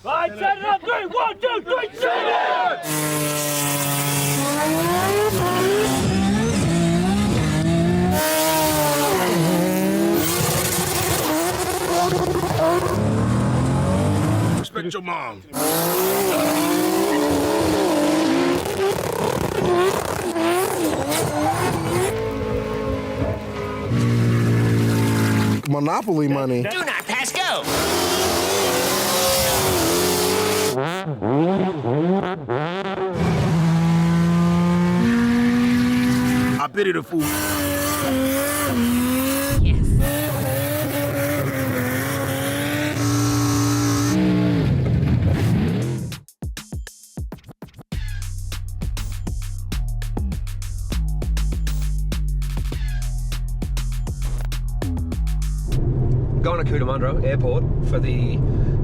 Right, set it up, 3, 1, 2, 3, set it! Respect your mom. Monopoly money. Do not pass go. I pity the fool. Yes. Going to Cootamundra Airport for the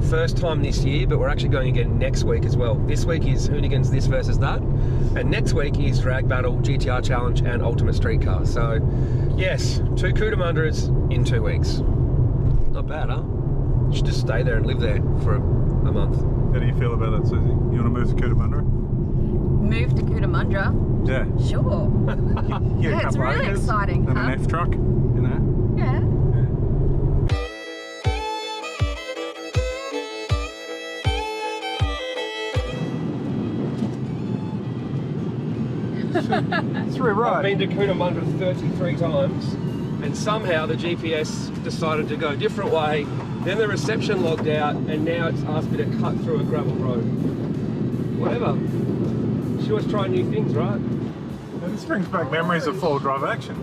first time this year, but we're actually going again next week as well. This week is Hoonigans This versus That, and next week is Drag Battle, GTR Challenge and Ultimate Streetcar. So yes, 2 Cootamundras in 2 weeks. Not bad, huh? You should just stay there and live there for a month. How do you feel about that, Susie? You want to move to Cootamundra? Move to Cootamundra? Yeah. Sure. Yeah, it's really exciting, and huh? an F truck, you know? Yeah. It's right. I've been to Cootamundra 33 times, and somehow the GPS decided to go a different way. Then the reception logged out, and now it's asked me to cut through a gravel road. Whatever. She always try new things, right? This brings back memories of full drive action.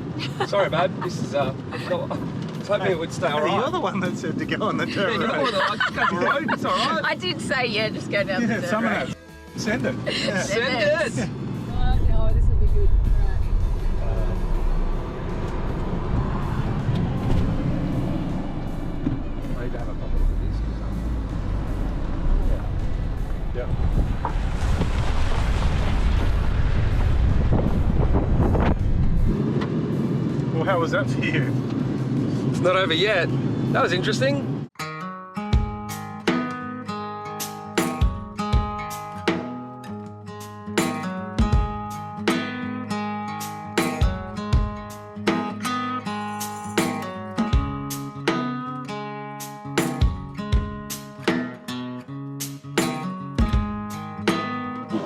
Sorry, babe. This is I was hoping it would stay all right. You're the one that said to go on the dirt You're the road. one that likes to go on the road. It's all right. I did say, yeah, just go down the Yeah, dirt some of road. that. Send it. Yeah. Send it. No, this will be good. Maybe have a couple of these. Yeah. Well, how was that for you? It's not over yet. That was interesting.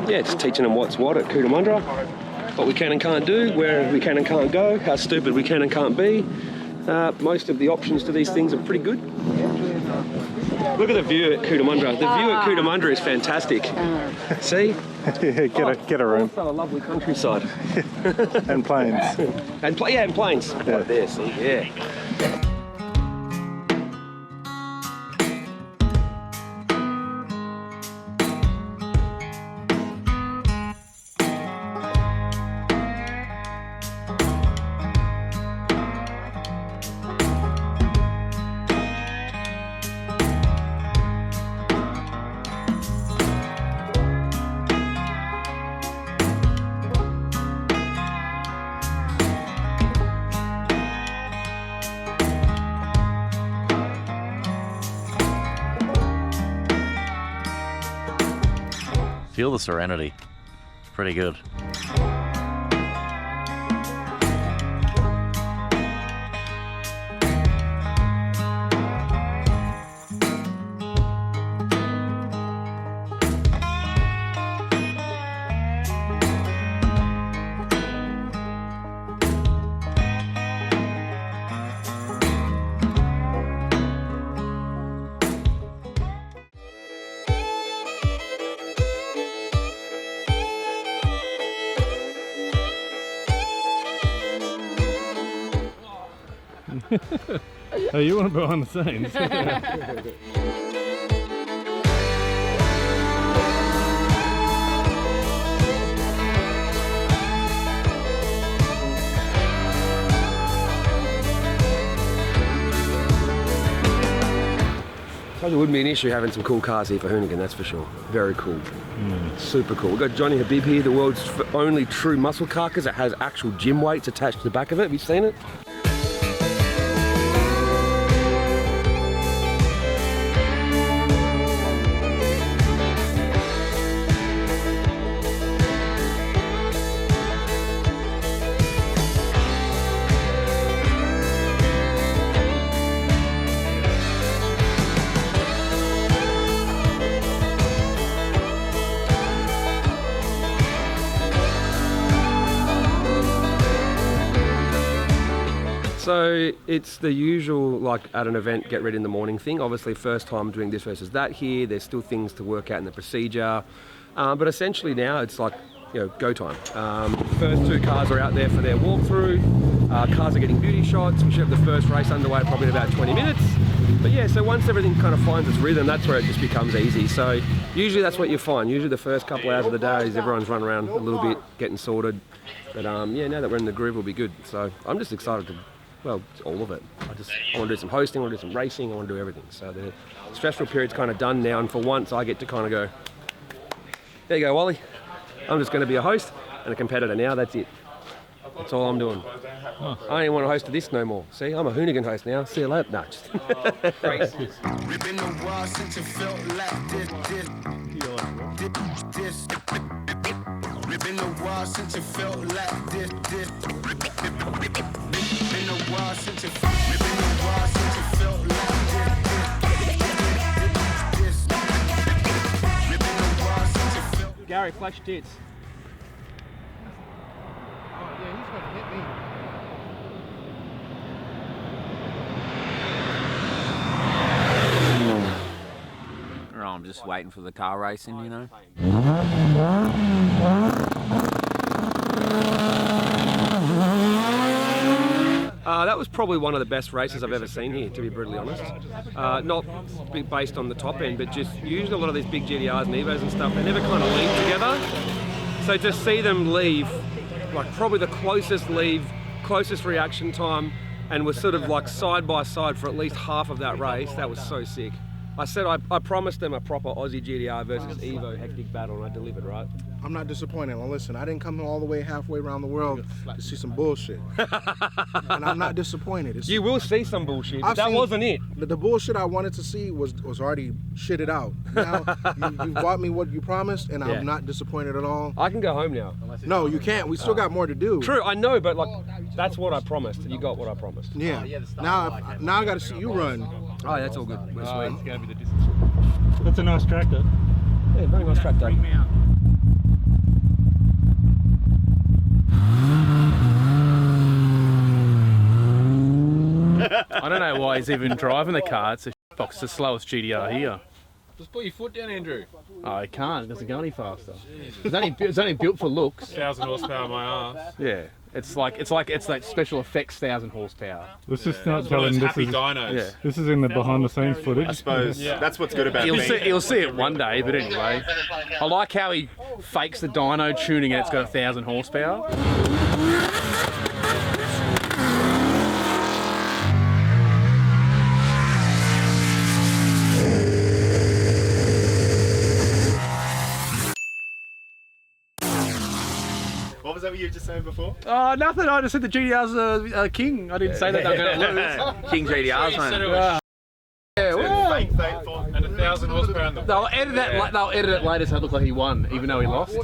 Yeah, just teaching them what's what at Cootamundra, what we can and can't do, where we can and can't go, how stupid we can and can't be. Most of the options to these things are pretty good. Look at the view at Cootamundra. The view at Cootamundra is fantastic. See? Yeah, get a room. Also a lovely countryside. And planes. And planes. Yeah. Right there, see? Yeah. Feel the serenity. Pretty good. Oh, you want to be behind the scenes? Told you it wouldn't be an issue having some cool cars here for Hoonigan, that's for sure. Very cool. Super cool. We've got Johnny Habib here, the world's only true muscle car because it has actual gym weights attached to the back of it. Have you seen it? So it's the usual, like at an event, get ready in the morning thing. Obviously, first time doing this versus that here. There's still things to work out in the procedure. But essentially now it's like, go time. First 2 cars are out there for their walkthrough. Cars are getting beauty shots. We should have the first race underway probably in about 20 minutes. But yeah, so once everything kind of finds its rhythm, that's where it just becomes easy. So usually that's what you find. Usually the first couple hours of the day is everyone's running around a little bit, getting sorted. But yeah, now that we're in the groove, we'll be good. So I'm just excited to, well, all of it. I want to do some hosting, I want to do some racing, I want to do everything. So the stressful period's kind of done now, and for once I get to kind of go, there you go, Wally. I'm just going to be a host and a competitor now, that's it. That's all I'm doing. I don't even want to host this no more. See, I'm a hoonigan host now. See you later. No, just... Ripping the wall since it felt like this. Ripping the wall since it felt like this. Ripping the wall since it felt like this. Gary, flash tits. I'm just waiting for the car racing, you know. That was probably one of the best races I've ever seen here, to be brutally honest. Not based on the top end, but just usually a lot of these big GTRs and Evos and stuff, they never kind of leave together. So to see them leave, like probably the closest leave, closest reaction time, and we're sort of like side by side for at least half of that race, that was so sick. I said I promised them a proper Aussie GTR versus Evo hectic battle, and I delivered, right? I'm not disappointed. Well, listen, I didn't come all the way halfway around the world to see some bullshit. And I'm not disappointed. You will see some bullshit, but that wasn't it. The bullshit I wanted to see was already shitted out. Now, you bought me what you promised, and I'm not disappointed at all. I can go home now. No, you can't. We still got more to do. True, I know, but like, that's what I promised. You got what I promised. Yeah. Now I got to see you run. Oh, that's all good. We're sweet. It's going to be the distance. That's a nice tractor. Yeah, very nice tractor. I don't know why he's even driving the car. It's the slowest GTR here. Just put your foot down, Andrew. Oh, I can't. It doesn't go any faster. It's only built for looks. 1,000 horsepower, my ass. Yeah. It's like special effects 1,000 horsepower. Let's just not tell him this happy is dinos. Yeah. This is in the behind the scenes footage. I suppose that's what's good about He'll see it one day, but anyway. I like how he fakes the dyno tuning and it's got 1,000 horsepower. What was that you were just saying before? Oh, nothing. I just said the GTR's a king. I didn't say that they were going to lose. King GTRs, Yeah. Yeah, well, Fake for And 1,000 horsepower in the they'll edit it later so it looks like he won, even though he lost.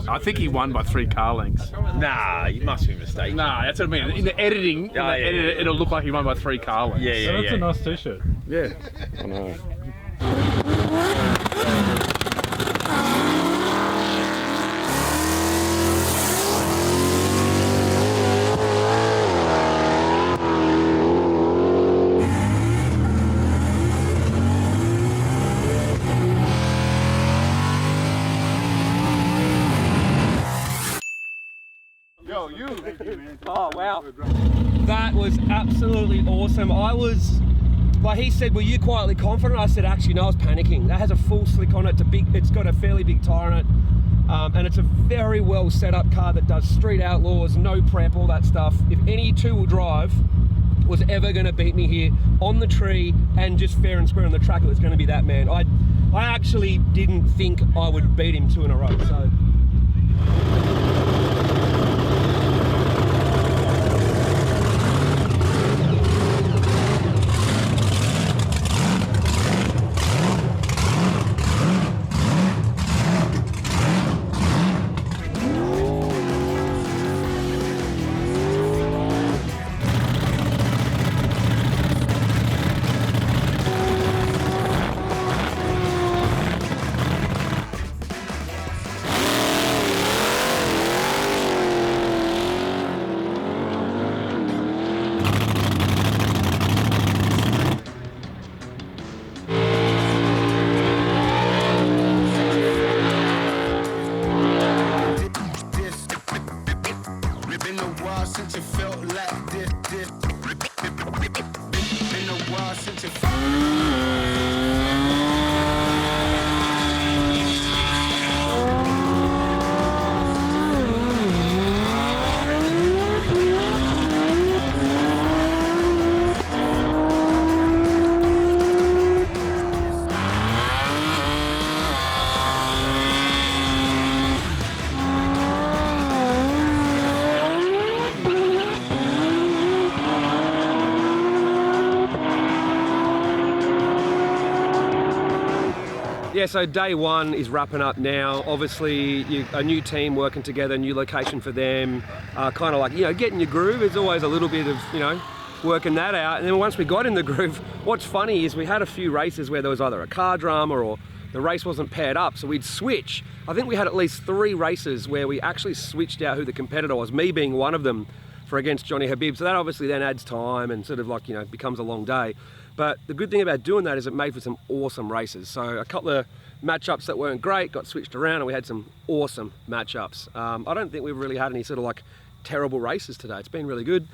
I think he won by 3 car lengths. Nah, you must be mistaken. Nah, that's what I mean. In the editing, it'll look like he won by 3 car lengths. So that's a nice t-shirt. Yeah. I know. Oh, wow. That was absolutely awesome. I was, like he said, were you quietly confident? I said, actually, no, I was panicking. That has a full slick on it. It's got a fairly big tire on it. And it's a very well set up car that does street outlaws, no prep, all that stuff. If any two-wheel drive was ever going to beat me here on the tree and just fair and square on the track, it was going to be that man. I actually didn't think I would beat him 2 in a row. So. Yeah, so day one is wrapping up now. Obviously, a new team working together, new location for them, kind of like, getting your groove. There's always a little bit of, working that out. And then once we got in the groove, what's funny is we had a few races where there was either a car drama or the race wasn't paired up, so we'd switch. I think we had at least 3 races where we actually switched out who the competitor was, me being one of them, for against Johnny Habib. So that obviously then adds time and sort of like, becomes a long day. But the good thing about doing that is it made for some awesome races. So a couple of matchups that weren't great got switched around and we had some awesome matchups. I don't think we've really had any sort of like terrible races today. It's been really good.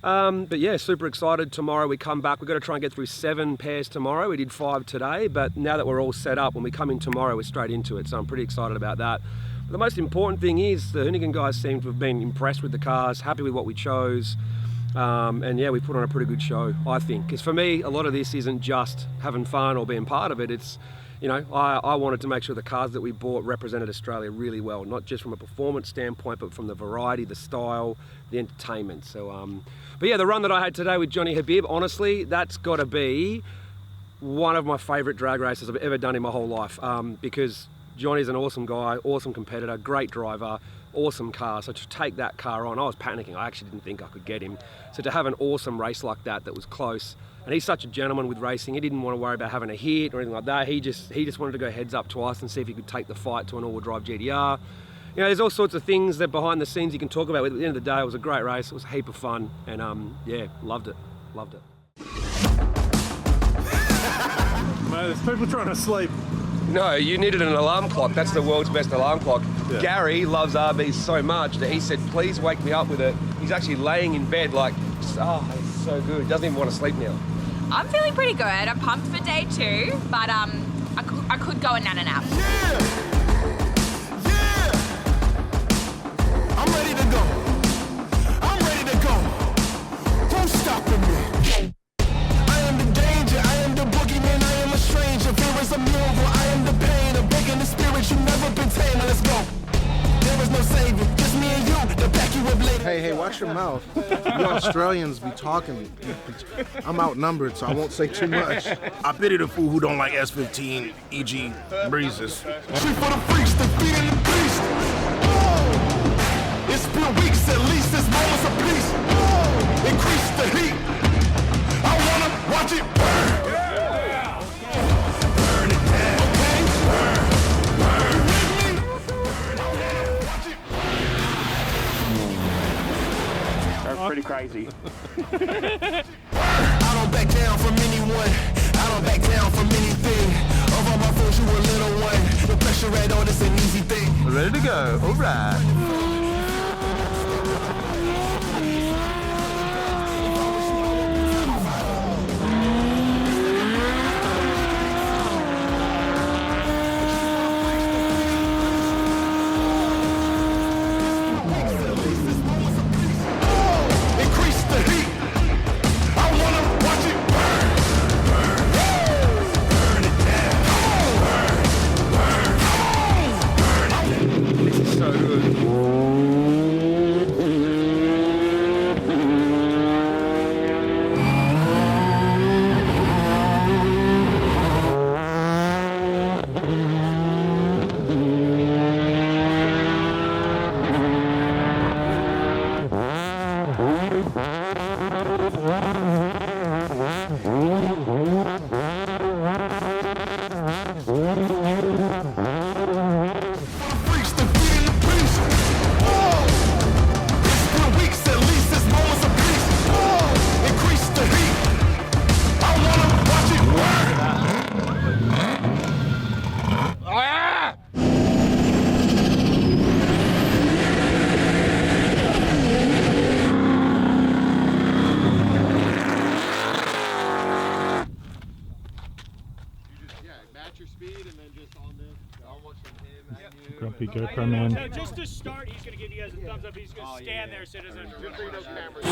But yeah, super excited. Tomorrow we come back. We've got to try and get through 7 pairs tomorrow. We did 5 today, but now that we're all set up, when we come in tomorrow, we're straight into it. So I'm pretty excited about that. But the most important thing is the hoonigan guys seem to have been impressed with the cars, happy with what we chose. And yeah, we put on a pretty good show, I think. Because for me, a lot of this isn't just having fun or being part of it. It's, I wanted to make sure the cars that we bought represented Australia really well, not just from a performance standpoint, but from the variety, the style, the entertainment. So, but yeah, the run that I had today with Johnny Habib, honestly, that's got to be one of my favourite drag races I've ever done in my whole life. Because Johnny's an awesome guy, awesome competitor, great driver, awesome car. So to take that car on, I was panicking. I actually didn't think I could get him. So to have an awesome race like that was close, and he's such a gentleman with racing. He didn't want to worry about having a hit or anything like that. He just wanted to go heads up twice and see if he could take the fight to an all-wheel drive GTR. There's all sorts of things that behind the scenes you can talk about. At the end of the day, it was a great race. It was a heap of fun, and yeah, loved it. Loved it. Mate, there's people trying to sleep. No, you needed an alarm clock. That's the world's best alarm clock. Yeah. Gary loves RVs so much that he said, please wake me up with it. He's actually laying in bed like, it's so good. He doesn't even want to sleep now. I'm feeling pretty good. I'm pumped for day 2, but I could go and nap. Yeah! I'm ready to go. I'm ready to go. Who's stopping me? I am the danger. I am the boogeyman. I am a stranger. Fear is a miracle. I am the pain. A big in the spirit. You've never been tamed. Let's go. There is no savior. Just me and you. The back you up later. Hey, watch your mouth. You Australians be talking. I'm outnumbered, so I won't say too much. I pity the fool who don't like S15, e.g. breezes. Street for the freaks, the feet in the beast. Oh. It's been weeks, at least this moment's a peace. Oh. Increase the heat. I wanna watch it burn. Yeah. Burn it down. Okay? Burn. Burn. Watch it burn. That's pretty crazy. I don't back down from anyone. I don't back down from anything. Of all my foes, you a little one. The pressure at all, it's an easy thing. Ready to go. All right. Grumpy GoPro man. So just to start, he's going to give you guys a thumbs up. He's going to stand there so it doesn't interfere with cameras.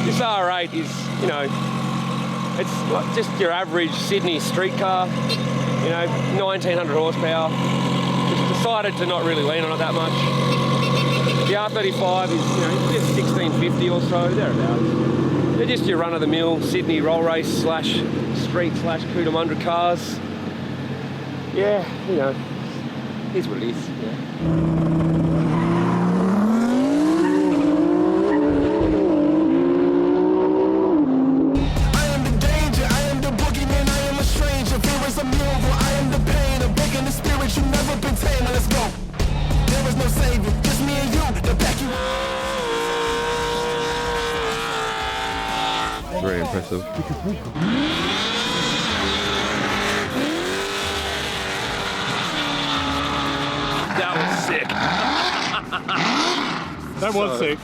This R8 is, it's not just your average Sydney street car, 1900 horsepower. Just decided to not really lean on it that much. The R35 is, just 1650 or so, thereabouts. They're just your run-of-the-mill Sydney roll race slash street slash Cootamundra cars. Yeah, you know, here's what it is. I am the danger, I am the boogeyman, I am a stranger. Fear is a miracle, I am the pain. A big in the spirit, you've never been tamed. Now let's go. There is no savior, just me and you, the back you. Very impressive. That was sick. That was sick.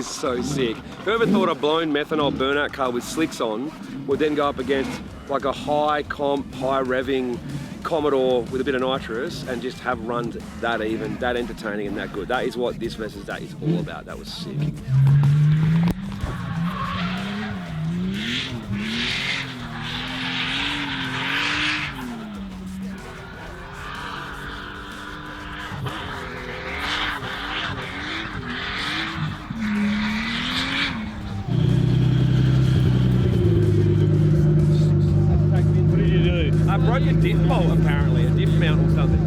So sick. Whoever thought a blown methanol burnout car with slicks on would then go up against like a high comp, high revving Commodore with a bit of nitrous and just have runs that even, that entertaining and that good. That is what this versus that is all about. That was sick. What did you do? I broke a diff bolt apparently, a diff mount or something.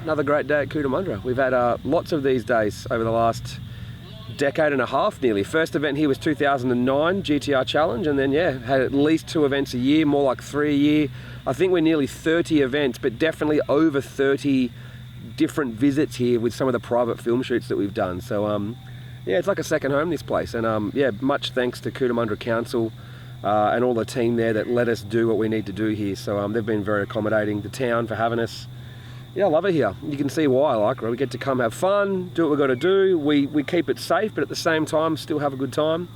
Another great day at Cootamundra. We've had lots of these days over the last decade and a half nearly. First event here was 2009 GTR Challenge, and then had at least 2 events a year, more like 3 a year. I think we're nearly 30 events, but definitely over 30 different visits here with some of the private film shoots that we've done. So it's like a second home, this place. And much thanks to Cootamundra Council and all the team there that let us do what we need to do here. So they've been very accommodating, the town for having us. Yeah, I love it here. You can see why I like it. We get to come have fun, do what we've got to do. We keep it safe, but at the same time, still have a good time.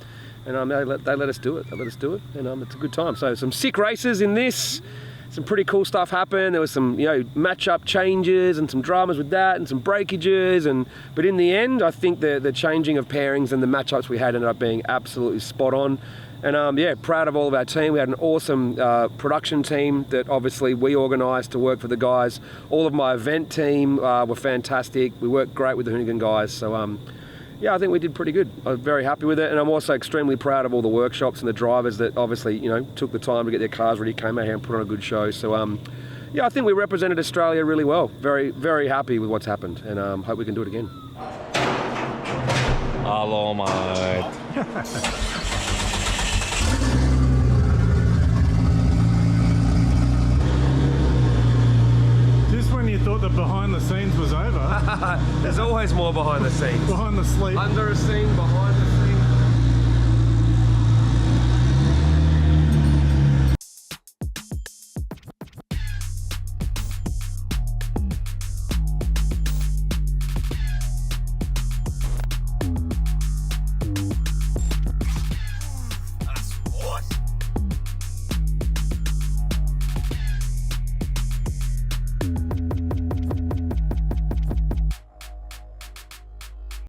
And they let us do it. They let us do it, and it's a good time. So some sick races in this. Some pretty cool stuff happened. There was some, match-up changes and some dramas with that and some breakages. But in the end, I think the changing of pairings and the matchups we had ended up being absolutely spot on. And proud of all of our team. We had an awesome production team that obviously we organised to work for the guys. All of my event team were fantastic. We worked great with the Hoonigan guys. So I think we did pretty good. I'm very happy with it, and I'm also extremely proud of all the workshops and the drivers that obviously took the time to get their cars ready, came out here and put on a good show. So I think we represented Australia really well. Very, very happy with what's happened, and hope we can do it again. Hello, mate. Just when you thought the behind the scenes was over. There's always more behind the scenes. Behind the sleep. Under a scene, behind the